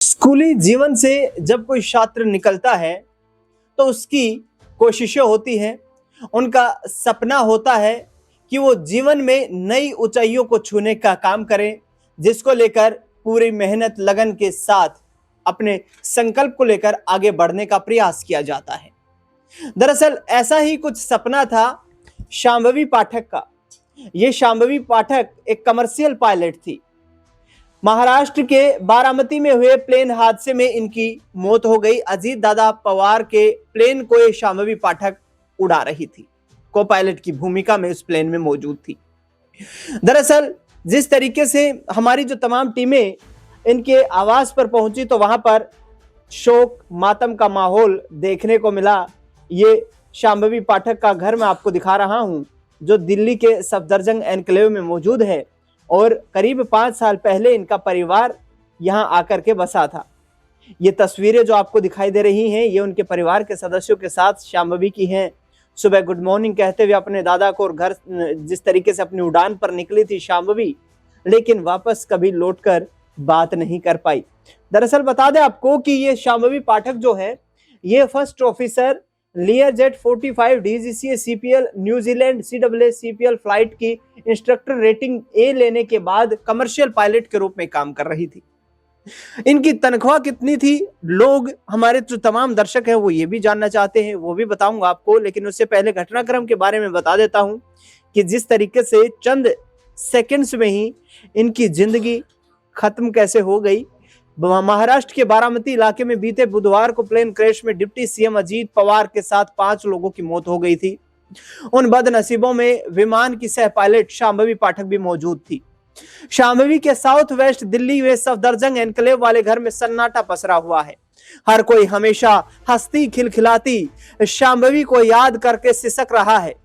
स्कूली जीवन से जब कोई छात्र निकलता है तो उसकी कोशिशें होती हैं, उनका सपना होता है कि वो जीवन में नई ऊंचाइयों को छूने का काम करें, जिसको लेकर पूरी मेहनत लगन के साथ अपने संकल्प को लेकर आगे बढ़ने का प्रयास किया जाता है। दरअसल ऐसा ही कुछ सपना था शांभवी पाठक का। ये शांभवी पाठक एक कमर्शियल पायलट थी। महाराष्ट्र के बारामती में हुए प्लेन हादसे में इनकी मौत हो गई। अजीत दादा पवार के प्लेन को ये शांभवी पाठक उड़ा रही थी, को पायलट की भूमिका में उस प्लेन में मौजूद थी। दरअसल जिस तरीके से हमारी जो तमाम टीमें इनके आवास पर पहुंची तो वहां पर शोक मातम का माहौल देखने को मिला। ये शांभवी पाठक का घर मैं आपको दिखा रहा हूं, जो दिल्ली के सफदरजंग एनक्लेव में मौजूद है और करीब 5 साल पहले इनका परिवार यहां आकर के बसा था। ये तस्वीरें जो आपको दिखाई दे रही हैं, ये उनके परिवार के सदस्यों के साथ शांभवी की हैं। सुबह गुड मॉर्निंग कहते हुए अपने दादा को और घर जिस तरीके से अपनी उड़ान पर निकली थी शांभवी, लेकिन वापस कभी लौटकर बात नहीं कर पाई। दरअसल बता दें आपको कि ये शांभवी पाठक जो है, ये first officer Learjet 45 DGCA CPL New Zealand CAA CPL flight की इंस्ट्रक्टर रेटिंग ए लेने के बाद कमर्शियल पायलट के रूप में काम कर रही थी। इनकी तनख्वाह कितनी थी, लोग हमारे जो तमाम दर्शक हैं वो ये भी जानना चाहते हैं, वो भी बताऊंगा आपको। लेकिन उससे पहले घटनाक्रम के बारे में बता देता हूं कि जिस तरीके से चंद सेकंड्स में ही इनकी जिंदगी खत्म कैसे हो गई। महाराष्ट्र के बारामती इलाके में बीते बुधवार को प्लेन क्रैश में डिप्टी सीएम अजीत पवार के साथ 5 लोगों की मौत हो गई थी। उन बदनसीबों में विमान की सह पायलट शांभवी पाठक भी मौजूद थी। शांभवी के साउथ वेस्ट दिल्ली में सफदरजंग एनक्लेव वाले घर में सन्नाटा पसरा हुआ है। हर कोई हमेशा हंसती खिलखिलाती शांभवी को याद करके सिसक रहा है।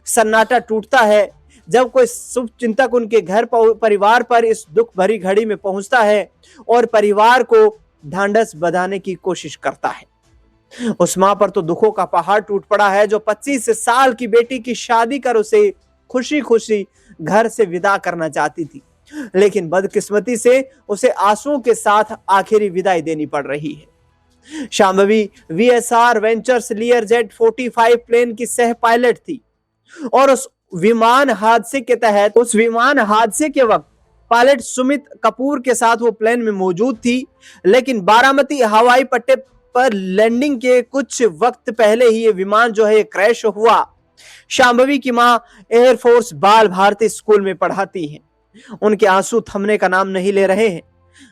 सन्नाटा टूटता है जब कोई शुभ चिंतक उनके घर परिवार पर इस दुख भरी घड़ी में पहुंचता है और परिवार को ढांढस बंधाने की कोशिश करता है। उस मां पर तो दुखों का पहाड़ टूट पड़ा है, जो 25 साल की बेटी की शादी कर उसे खुशी खुशी घर से विदा करना चाहती थी, लेकिन बदकिस्मती से उसे आंसुओं के साथ आखिरी विदाई देनी पड़ रही है। Shambhavi VSR ventures Learjet 45 plane की सह पायलट थी और उस विमान हादसे के वक्त पायलट सुमित कपूर के साथ वो प्लेन में मौजूद थी। लेकिन बारामती हवाई पट्टे पर लैंडिंग के कुछ वक्त पहले ही ये विमान जो है क्रैश हुआ। शांभवी की मां एयरफोर्स बाल भारती स्कूल में पढ़ाती हैं। उनके आंसू थमने का नाम नहीं ले रहे हैं।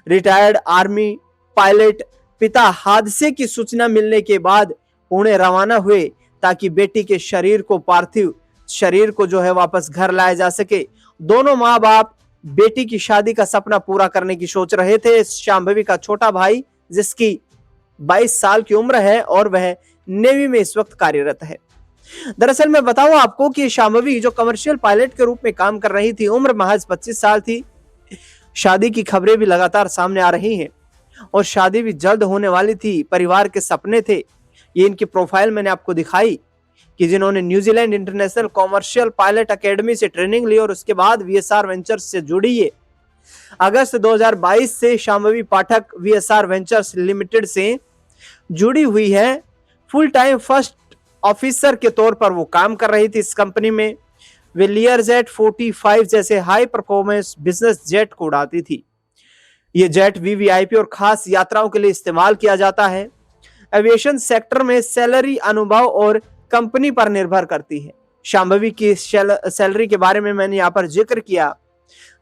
रिटायर्ड आर्मी पायलट पिता हादसे की सूचना मिलने के बाद पुणे रवाना हुए ताकि बेटी के पार्थिव शरीर को जो है वापस घर लाया जा सके। दोनों माँ बाप बेटी की शादी का सपना पूरा करने की सोच रहे थे। शांभवी का छोटा भाई, जिसकी 22 साल की उम्र है और वह नेवी में इस वक्त कार्यरत है। दरअसल मैं बताऊं आपको कि शांभवी जो कमर्शियल पायलट के रूप में काम कर रही थी, उम्र महज 25 साल थी। शादी की खबरें भी लगातार सामने आ रही हैं और शादी भी जल्द होने वाली थी। परिवार के सपने थे। ये इनकी प्रोफाइल मैंने आपको दिखाई कि जिन्होंने New Zealand international commercial pilot academy से ट्रेनिंग ली और उसके बाद VSR वेंचर्स से जुड़ी है। अगस्त 2022 से शांभवी पाठक VSR वेंचर्स लिमिटेड से जुड़ी हुई है। फुल टाइम फर्स्ट ऑफिसर के तौर पर वो काम कर रही थी इस कंपनी में। वे लियरजेट 45 जैसे हाई परफॉर्मेंस बिजनेस जेट को उड़ाती थी। ये जेट VVIP और खास यात्राओं के लिए इस्तेमाल किया जाता है। एविएशन सेक्टर में सैलरी अनुभव और कंपनी पर निर्भर करती है। शांभवी की सैलरी के बारे में मैंने यहाँ पर जिक्र किया।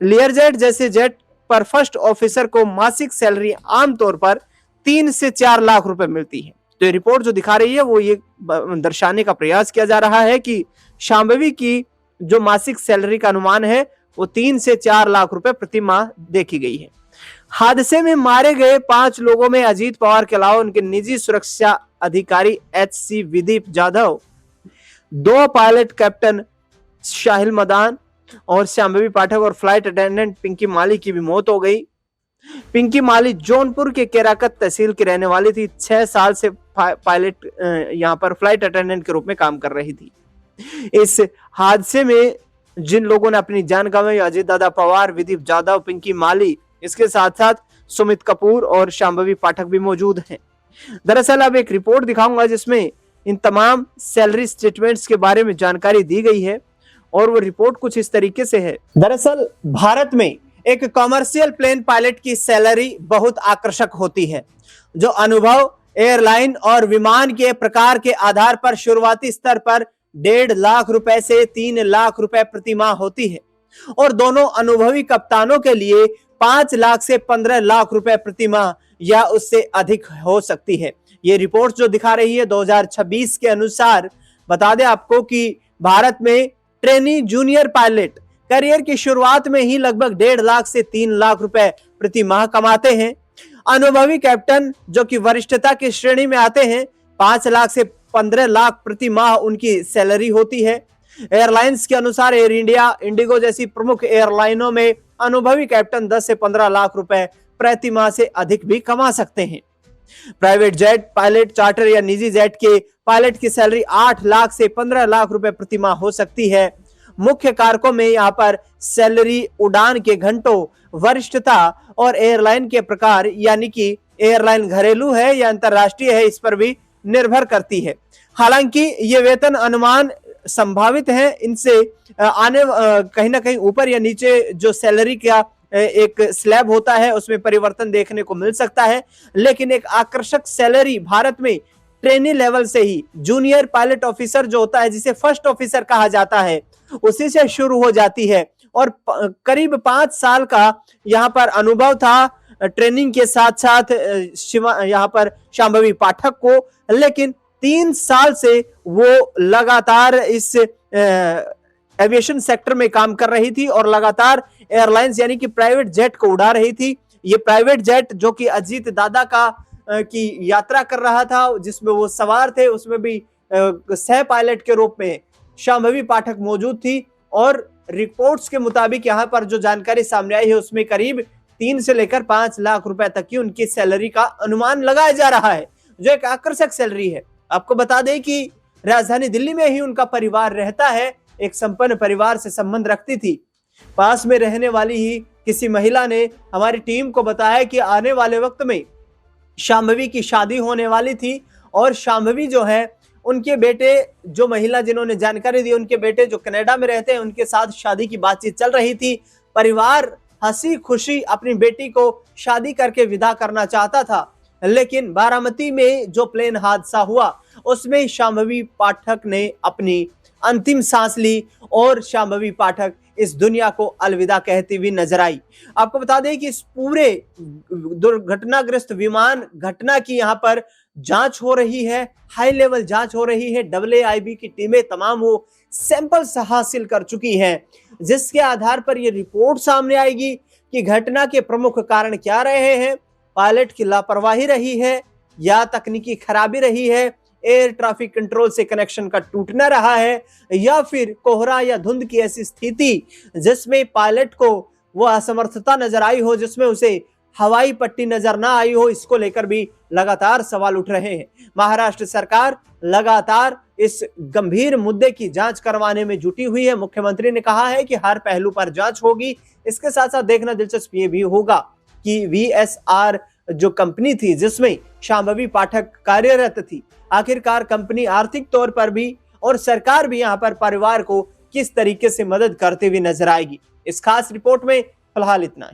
लियरजेट जैसे जेट पर फर्स्ट ऑफिसर को मासिक सैलरी आमतौर पर 3 से 4 लाख रुपए मिलती है। तो ये रिपोर्ट जो दिखा रही है वो ये दर्शाने का प्रयास किया जा रहा है कि शांभवी की जो मासिक सैलरी का अनुमान है वो 3 से 4 लाख रुपए प्रति माह देखी गई है। हादसे में मारे गए 5 लोगों में अजीत पवार के अलावा उनके निजी सुरक्षा अधिकारी HC Vidip Jadhav, 2 pilot captain Shahil Madan और शांभवी पाठक और फ्लाइट अटेंडेंट पिंकी माली की भी मौत हो गई। पिंकी माली जौनपुर के केराकत तहसील की रहने वाली थी। 6 साल से पायलट यहाँ पर फ्लाइट अटेंडेंट के रूप में काम कर रही थी। इस हादसे में जिन लोगों ने अपनी जान गंवाई, अजीत दादा पवार, विदीप जाधव, पिंकी माली, इसके साथ साथ सुमित कपूर और शांभवी पाठक भी मौजूद हैं। दरअसल अब एक रिपोर्ट दिखाऊंगा जिसमें इन तमाम सैलरी स्टेटमेंट्स के बारे में जानकारी दी गई है और वो रिपोर्ट कुछ इस तरीके से है। दरअसल भारत में एक कॉमर्शियल प्लेन पायलट की सैलरी बहुत आकर्षक होती है, जो अनुभव, एयरलाइन और विमान के प्रकार के आधार पर शुरुआती स्तर पर 1.5 लाख रुपए से 3 लाख रुपए प्रति माह होती है और दोनों अनुभवी कप्तानों के लिए 5 लाख से 15 लाख रुपए प्रति माह या उससे अधिक हो सकती है। ये रिपोर्ट जो दिखा रही है 2026 के अनुसार, बता दें आपको कि भारत में ट्रेनी जूनियर पायलट करियर की शुरुआत में ही लगभग 1.5 लाख से 3 लाख रुपए प्रति माह कमाते हैं। अनुभवी कैप्टन जो कि वरिष्ठता की श्रेणी में आते हैं 5 लाख से 15 लाख प्रति माह उनकी सैलरी होती है। एयरलाइंस के अनुसार एयर इंडिया, इंडिगो जैसी प्रमुख एयरलाइनों में अनुभवी कैप्टन 10 से 15 लाख रुपए प्रति माह से अधिक भी कमा सकते हैं। प्राइवेट जेट पायलट, चार्टर या निजी जेट के पायलट की सैलरी 8 लाख से 15 लाख रुपए प्रति माह हो सकती है। मुख्य कारकों में यहाँ पर सैलरी, उड़ान के घंटों, वरिष्ठता और एयरलाइन के प्रकार, यानी कि एयरलाइन घरेलू है या अंतरराष्ट्रीय है, इस पर भी निर्भर करती है। हालांकि ये वेतन अनुमान संभावित है, इनसे आने कहीं ना कहीं ऊपर या नीचे जो सैलरी का एक स्लैब होता है उसमें परिवर्तन देखने को मिल सकता है, लेकिन एक आकर्षक सैलरी भारत में ट्रेनी लेवल से ही, जूनियर पायलट ऑफिसर जो होता है जिसे फर्स्ट ऑफिसर कहा जाता है, उसी से शुरू हो जाती है और करीब 5 साल का यहाँ पर अनुभव था ट्रेनिंग के साथ साथ यहाँ पर शांभवी पाठक को, लेकिन 3 साल से वो लगातार इस एविएशन सेक्टर में काम कर रही थी और लगातार एयरलाइंस यानी कि प्राइवेट जेट को उड़ा रही थी। ये प्राइवेट जेट जो कि अजीत दादा का की यात्रा कर रहा था, जिसमें वो सवार थे, उसमें भी सह पायलट के रूप में शांभवी पाठक मौजूद थी और रिपोर्ट्स के मुताबिक यहाँ पर जो जानकारी सामने आई है उसमें करीब 3 से लेकर 5 लाख रुपए तक की उनकी सैलरी का अनुमान लगाया जा रहा है, जो एक आकर्षक सैलरी है। आपको बता दें कि राजधानी दिल्ली में ही उनका परिवार रहता है, एक संपन्न परिवार से संबंध रखती थी। पास में रहने वाली ही किसी महिला ने हमारी टीम को बताया कि आने वाले वक्त में शांभवी की शादी होने वाली थी और शांभवी जो है उनके बेटे, जो महिला जिन्होंने जानकारी दी, उनके बेटे जो कनाडा में रहते हैं, उनके साथ शादी की बातचीत चल रही थी। परिवार हंसी खुशी अपनी बेटी को शादी करके विदा करना चाहता था, लेकिन बारामती में जो प्लेन हादसा हुआ उसमें शांभवी पाठक ने अपनी अंतिम सांस ली और शांभवी पाठक इस दुनिया को अलविदा कहती हुई नजर आई। आपको बता दें कि इस पूरे दुर्घटनाग्रस्त विमान घटना की यहाँ पर जांच हो रही है, हाई लेवल जांच हो रही है। AAIB की टीमें तमाम वो सैंपल्स हासिल कर चुकी हैं, जिसके आधार पर ये रिपोर्ट सामने आएगी कि घटना के प्रमुख कारण क्या रहे हैं। पायलट की लापरवाही रही है या तकनीकी खराबी रही है, एयर ट्रैफिक कंट्रोल से कनेक्शन का टूटना रहा है, या फिर कोहरा या धुंध की ऐसी स्थिति जिसमें पायलट को वो असमर्थता नजर आई हो, जिसमें उसे हवाई पट्टी नजर ना आई हो। इसको लेकर भी लगातार सवाल उठ रहे हैं। महाराष्ट्र सरकार लगातार इस गंभीर मुद्दे की जांच करवाने में जुटी हुई है। मुख्यमंत्री ने कहा है कि हर पहलू पर जांच होगी। इसके साथ साथ देखना दिलचस्प ये भी होगा कि VSR जो कंपनी थी जिसमें शांभवी पाठक कार्यरत थी, आखिरकार कंपनी आर्थिक तौर पर भी और सरकार भी यहाँ पर परिवार को किस तरीके से मदद करते हुए नजर आएगी। इस खास रिपोर्ट में फिलहाल इतना ही।